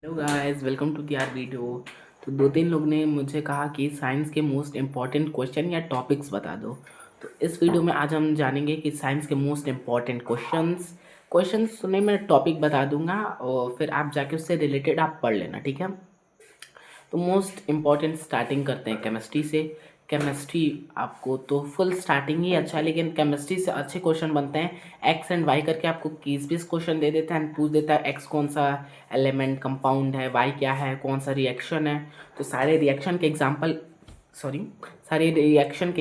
Hello guys, welcome to the R video. तो दो तीन लोग ने मुझे कहा कि साइंस के मोस्ट इम्पॉर्टेंट क्वेश्चन या टॉपिक्स बता दो। तो इस वीडियो में आज हम जानेंगे कि साइंस के मोस्ट इम्पॉर्टेंट क्वेश्चंस सुनने में टॉपिक बता दूंगा और फिर आप जाके उससे रिलेटेड आप पढ़ लेना, ठीक है। तो मोस्ट इम्पॉर्टेंट स्टार्टिंग करते हैं केमिस्ट्री से। केमिस्ट्री आपको तो फुल स्टार्टिंग ही अच्छा है, लेकिन केमिस्ट्री से अच्छे क्वेश्चन बनते हैं। एक्स एंड वाई करके आपको 21-20 क्वेश्चन दे देता है एंड पूछ देता है एक्स कौन सा एलिमेंट कंपाउंड है, वाई क्या है, कौन सा रिएक्शन है। तो सारे रिएक्शन के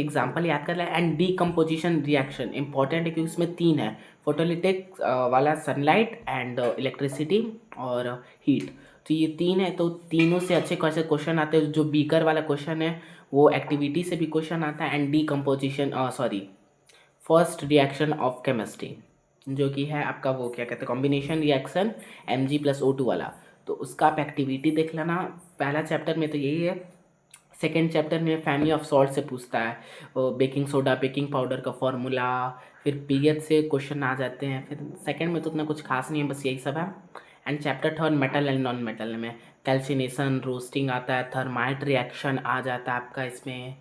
एग्जाम्पल याद कर लें। एंड डीकम्पोजिशन रिएक्शन इंपॉर्टेंट है क्योंकि उसमें तीन है, फोटोलिटिक वाला सनलाइट एंड इलेक्ट्रिसिटी और हीट। तो ये तीन है, तो तीनों से अच्छे कैसे क्वेश्चन आते हैं। जो बीकर वाला क्वेश्चन है वो एक्टिविटी से भी क्वेश्चन आता है and decomposition first reaction of chemistry जो कि है आपका वो क्या कहते हैं कॉम्बिनेशन रिएक्शन Mg+O2 वाला। तो उसका आप एक्टिविटी देख लेना। पहला चैप्टर में तो यही है। सेकेंड चैप्टर में फैमिली ऑफ सॉल्ट से पूछता है, बेकिंग सोडा बेकिंग पाउडर का फॉर्मूला, फिर पीएच से क्वेश्चन आ जाते हैं। फिर सेकेंड में तो उतना कुछ खास नहीं है, बस यही सब है। And chapter third metal and non metal में कैल्सिनेशन रोस्टिंग आता है, थर्माइट रिएक्शन आ जाता है आपका इसमें।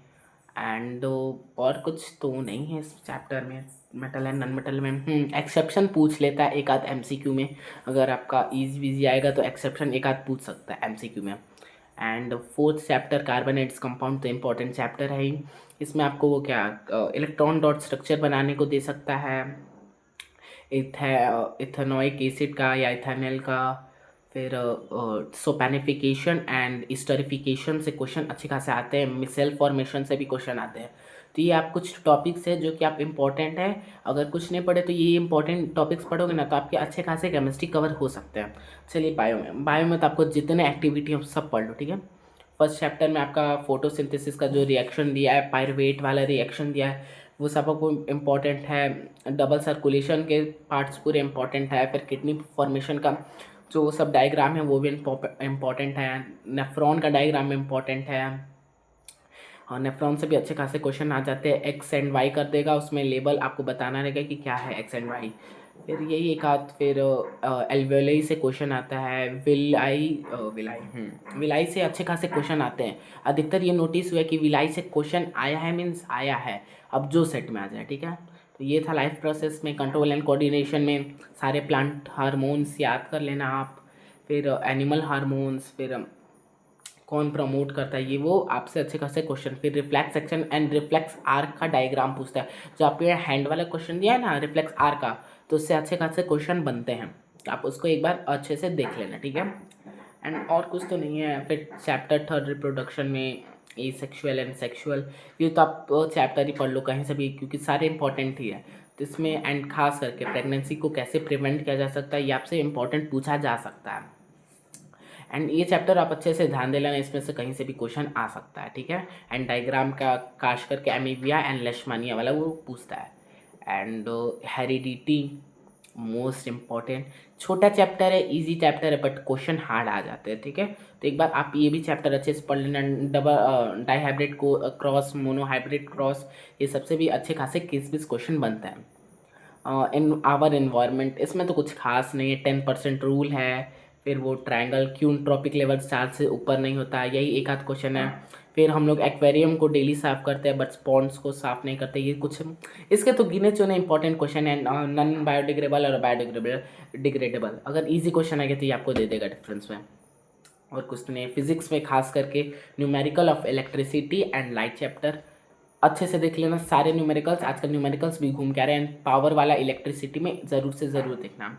एंड और कुछ तो नहीं है इस चैप्टर में। मेटल एंड नॉन मेटल में एक्सेप्शन पूछ लेता है एक आध एमसीक्यू में। अगर आपका इजी विजी आएगा तो एक्सेप्शन एक आध पूछ सकता है एमसीक्यू में। And fourth chapter carbonates compound तो इम्पोर्टेंट चैप्टर है ही। इसमें आपको वो क्या इलेक्ट्रॉन डॉट स्ट्रक्चर बनाने को दे सकता है, इथेनोइक एसिड का या इथेनॉल का। फिर सोपैनिफिकेशन एंड स्टरिफिकेशन से क्वेश्चन अच्छे खासे आते हैं। मिसेल फॉर्मेशन से भी क्वेश्चन आते हैं। तो ये आप कुछ टॉपिक्स है जो कि आप इम्पोर्टेंट है। अगर कुछ नहीं पढ़े तो ये इंपॉर्टेंट टॉपिक्स पढ़ोगे ना तो आपके अच्छे खासे केमिस्ट्री कवर हो सकते हैं। चलिए बायो में तो आपको जितने एक्टिविटी हैं सब पढ़ लो, ठीक है। फर्स्ट चैप्टर में आपका फोटोसिंथेसिस का जो रिएक्शन दिया है, पायरुवेट वाला रिएक्शन दिया है, वो सब आपको इम्पॉर्टेंट है। डबल सर्कुलेशन के पार्ट्स पूरे इम्पॉर्टेंट है। फिर किडनी फॉर्मेशन का जो सब डायग्राम है वो भी इम्पॉर्टेंट है। नेफ्रॉन का डायग्राम इम्पॉर्टेंट है। और नेफ्रॉन से भी अच्छे खासे क्वेश्चन आ जाते हैं। एक्स एंड वाई कर देगा, उसमें लेबल आपको बताना रहेगा कि क्या है एक्स एंड वाई। फिर यही एक आध फिर एल्वेलाई से क्वेश्चन आता है। विलाई से अच्छे खासे क्वेश्चन आते हैं। अधिकतर ये नोटिस हुआ है कि विलाई से क्वेश्चन आया है मीन्स आया है, अब जो सेट में आ जाए, ठीक है। तो ये था लाइफ प्रोसेस में। कंट्रोल एंड कोऑर्डिनेशन में सारे प्लांट हार्मोन्स याद कर लेना आप। फिर एनिमल हार्मोन्स, फिर कौन प्रमोट करता है, ये वो आपसे अच्छे खासे क्वेश्चन। फिर reflex section and reflex arc का डायग्राम पूछता है। जो आपके हैंड वाला क्वेश्चन दिया है ना रिफ्लेक्स आर्क का, तो उससे अच्छे खासे क्वेश्चन बनते हैं। आप उसको एक बार अच्छे से देख लेना, ठीक है। एंड और कुछ तो नहीं है। फिर चैप्टर थर्ड रिप्रोडक्शन में ए सेक्शुअल एंड सेक्शुअल, ये तो आप चैप्टर ही पढ़ लो कहीं से भी क्योंकि सारे इंपॉर्टेंट ही है। तो इसमें एंड खास करके प्रेगनेंसी को कैसे प्रिवेंट किया जा सकता है ये आपसे इंपॉर्टेंट पूछा जा सकता है। एंड ये चैप्टर आप अच्छे से ध्यान दे लेना, इसमें से कहीं से भी क्वेश्चन आ सकता है, ठीक है। एंड डायग्राम का खास करके एमीबिया एंड लेशमानिया वाला वो पूछता है। एंड हेरिडिटी मोस्ट इम्पॉर्टेंट छोटा चैप्टर है, इजी चैप्टर है, बट क्वेश्चन हार्ड आ जाते हैं, ठीक है। तो एक बार आप ये भी चैप्टर अच्छे से पढ़ लेना। डबल डाईहाइब्रिड को क्रॉस, मोनोहाइब्रिड क्रॉस, ये सबसे भी अच्छे खासे किस किस क्वेश्चन बनता है। इन आवर इन्वायरमेंट, इसमें तो कुछ खास नहीं है, 10% रूल है। फिर वो ट्रायंगल क्यों ट्रॉपिक लेवल 4 से ऊपर नहीं होता, यही एक आध क्वेश्चन है। फिर हम लोग एक्वेरियम को डेली साफ़ करते हैं बट पॉन्ड्स को साफ़ नहीं करते, ये कुछ इसके तो गिने चुने इंपॉर्टेंट क्वेश्चन है। नॉन बायोडिग्रेडेबल और बायोडिग्रेडेबल अगर इजी क्वेश्चन आएगा तो ये आपको दे देगा डिफरेंस में। और कुछ तो नहीं। फिजिक्स में खास करके numerical of electricity and light chapter अच्छे से देख लेना। सारे न्यूमेरिकल्स, आजकल न्यूमेरिकल्स भी घूम के आ रहे हैं। पावर वाला इलेक्ट्रिसिटी में ज़रूर से ज़रूर देखना।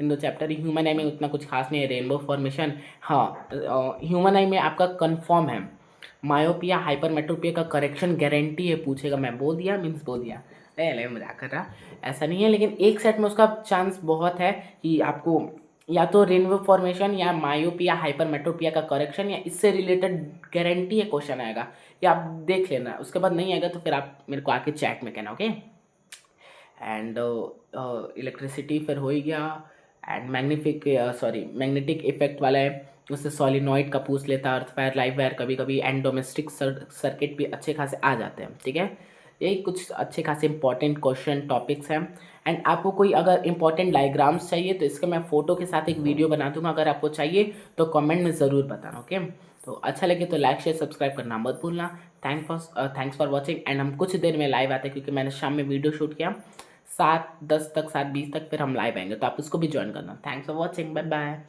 इन दो चैप्टर ह्यूमन आई में उतना कुछ खास नहीं है। रेनबो फॉर्मेशन, हाँ ह्यूमन आई में आपका कंफर्म है। मायोपिया हाइपरमेट्रोपिया का करेक्शन गारंटी है, पूछेगा। मैं बोल दिया मीन्स बोल दिया, अरे मजाक कर रहा, ऐसा नहीं है। लेकिन एक सेट में उसका चांस बहुत है कि आपको या तो रेनबो फॉर्मेशन या मायोपिया हाइपरमेट्रोपिया का करेक्शन या इससे रिलेटेड गारंटी है क्वेश्चन आएगा। या आप देख लेना, उसके बाद नहीं आएगा तो फिर आप मेरे को आके चैट में कहना, ओके। एंड इलेक्ट्रिसिटी फिर हो ही गया। एंड मैग्नेटिक इफेक्ट वाला है, उससे सॉलिनॉइड का पूछ लेता है, अर्थ वायर लाइव वायर कभी कभी। एंड डोमेस्टिक सर्किट भी अच्छे खासे आ जाते हैं, ठीक है। यही कुछ अच्छे खासे इंपॉर्टेंट क्वेश्चन टॉपिक्स हैं। एंड आपको कोई अगर इंपॉर्टेंट डायग्राम्स चाहिए तो इसके मैं फ़ोटो के साथ एक वीडियो बना दूंगा, अगर आपको चाहिए तो कमेंट में ज़रूर बताना। ओके, तो अच्छा लगे तो लाइक शेयर सब्सक्राइब करना मत भूलना। Thanks for watching. एंड हम कुछ देर में लाइव आते हैं क्योंकि मैंने शाम में वीडियो शूट किया 7:10 तक, 7:20 तक, फिर हम लाइव आएंगे, तो आप उसको भी ज्वाइन करना। Thanks for watching, bye bye.